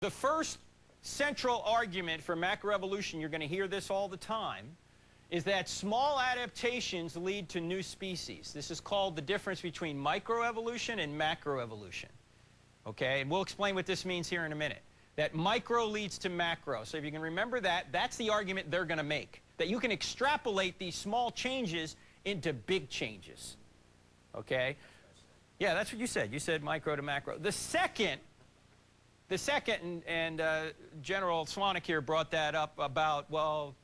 The first central argument for macroevolution, you're going to hear this all the time, is that small adaptations lead to new species. This is called the difference between microevolution and macroevolution. Okay, and we'll explain what this means here in a minute. That micro leads to macro. So if you can remember that, that's the argument they're going to make. That you can extrapolate these small changes into big changes. Okay? Yeah, that's what you said. You said micro to macro. The second, and General Swanwick here brought that up about, well,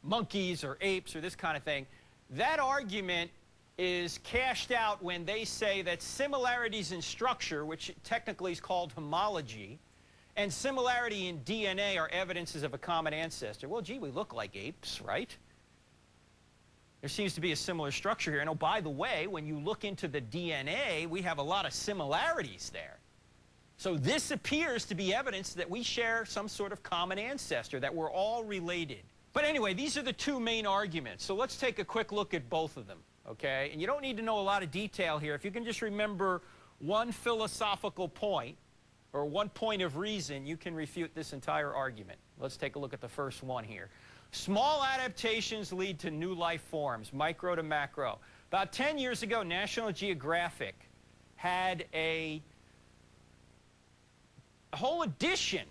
monkeys or apes or this kind of thing. That argument is cashed out when they say that similarities in structure, which technically is called homology, and similarity in DNA are evidences of a common ancestor. Well, gee, we look like apes, right? There seems to be a similar structure here. And oh, by the way, when you look into the DNA, we have a lot of similarities there. So this appears to be evidence that we share some sort of common ancestor, that we're all related. But anyway, these are the two main arguments. So let's take a quick look at both of them, okay? And you don't need to know a lot of detail here. If you can just remember one philosophical point, or one point of reason, you can refute this entire argument. Let's take a look at the first one here. Small adaptations lead to new life forms, micro to macro. About 10 years ago, National Geographic had a whole edition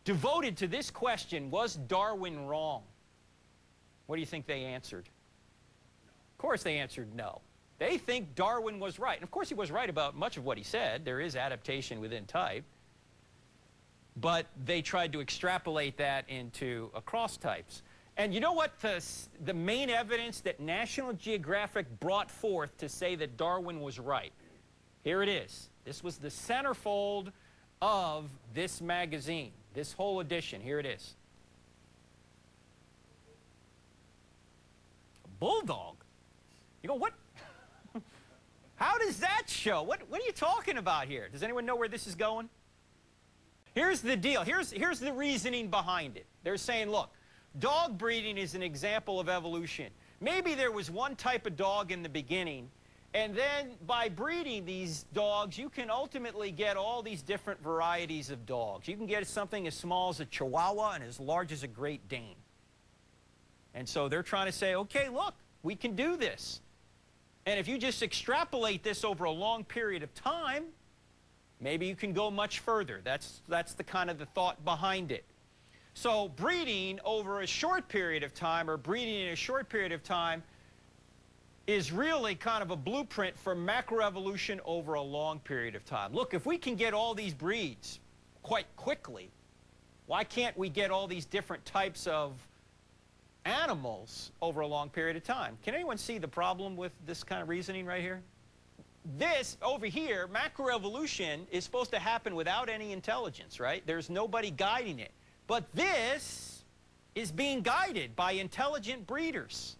devoted to this question: was Darwin wrong? What do you think they answered? Of course they answered no. They think Darwin was right. And of course he was right about much of what he said. There is adaptation within type. But they tried to extrapolate that into across types. And you know what the main evidence that National Geographic brought forth to say that Darwin was right? Here it is. This was the centerfold of this magazine, this whole edition. Here it is. A bulldog? You go, what? How does that show? What are you talking about here? Does anyone know where this is going? Here's the deal. Here's the reasoning behind it. They're saying, look, dog breeding is an example of evolution. Maybe there was one type of dog in the beginning, and then by breeding these dogs, you can ultimately get all these different varieties of dogs. You can get something as small as a Chihuahua and as large as a Great Dane. And so they're trying to say, okay, look, we can do this. And if you just extrapolate this over a long period of time, maybe you can go much further. That's the kind of the thought behind it. So breeding over a short period of time, or breeding in a short period of time, is really kind of a blueprint for macroevolution over a long period of time. Look, if we can get all these breeds quite quickly, why can't we get all these different types of animals over a long period of time? Can anyone see the problem with this kind of reasoning right here? This over here, macroevolution, is supposed to happen without any intelligence, right? There's nobody guiding it. But this is being guided by intelligent breeders.